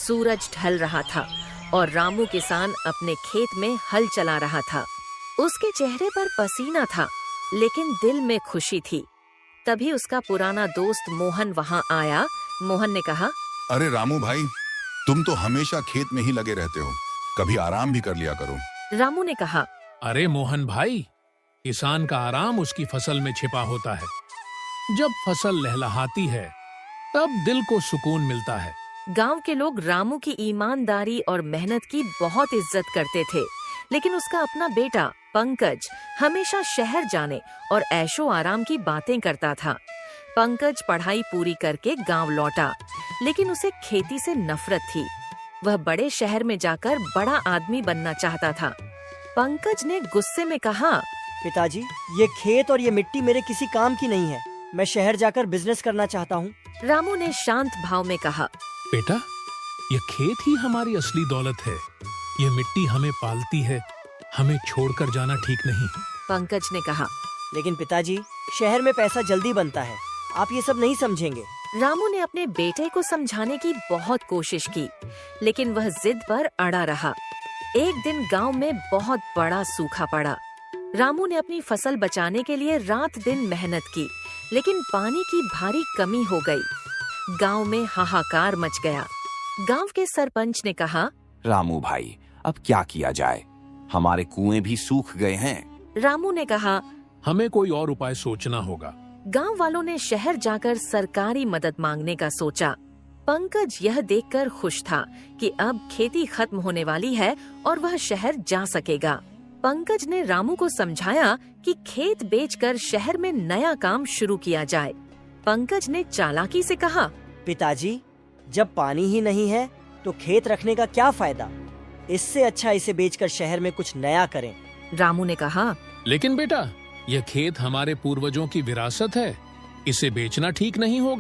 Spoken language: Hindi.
सूरज ढल रहा था और रामू किसान अपने खेत में हल चला रहा था। उसके चेहरे पर पसीना था, लेकिन दिल में खुशी थी। तभी उसका पुराना दोस्त मोहन वहाँ आया। मोहन ने कहा, अरे रामू भाई, तुम तो हमेशा खेत में ही लगे रहते हो, कभी आराम भी कर लिया करो। रामू ने कहा, अरे मोहन भाई, किसान का आराम उसकी फसल में छिपा होता है। जब फसल लहलहाती है तब दिल को सुकून मिलता है। गांव के लोग रामू की ईमानदारी और मेहनत की बहुत इज्जत करते थे, लेकिन उसका अपना बेटा पंकज हमेशा शहर जाने और ऐशो आराम की बातें करता था। पंकज पढ़ाई पूरी करके गांव लौटा, लेकिन उसे खेती से नफरत थी। वह बड़े शहर में जाकर बड़ा आदमी बनना चाहता था। पंकज ने गुस्से में कहा, पिताजी, ये खेत और ये मिट्टी मेरे किसी काम की नहीं है। मैं शहर जाकर बिजनेस करना चाहता हूँ। रामू ने शांत भाव में कहा, बेटा, ये खेत ही हमारी असली दौलत है। ये मिट्टी हमें पालती है, हमें छोड़कर जाना ठीक नहीं। पंकज ने कहा, लेकिन पिताजी, शहर में पैसा जल्दी बनता है, आप ये सब नहीं समझेंगे। रामू ने अपने बेटे को समझाने की बहुत कोशिश की, लेकिन वह जिद पर अड़ा रहा। एक दिन गांव में बहुत बड़ा सूखा पड़ा। रामू ने अपनी फसल बचाने के लिए रात दिन मेहनत की, लेकिन पानी की भारी कमी हो गई। गांव में हाहाकार मच गया। गांव के सरपंच ने कहा, रामू भाई, अब क्या किया जाए? हमारे कुएं भी सूख गए हैं। रामू ने कहा, हमें कोई और उपाय सोचना होगा। गांव वालों ने शहर जाकर सरकारी मदद मांगने का सोचा। पंकज यह देखकर खुश था कि अब खेती खत्म होने वाली है और वह शहर जा सकेगा। पंकज ने रामू को समझाया कि खेत बेचकर शहर में नया काम शुरू किया जाए। पंकज ने चालाकी से कहा, पिताजी, जब पानी ही नहीं है तो खेत रखने का क्या फायदा? इससे अच्छा इसे बेचकर शहर में कुछ नया करें। रामू ने कहा, लेकिन बेटा, यह खेत हमारे पूर्वजों की विरासत है, इसे बेचना ठीक नहीं होगा।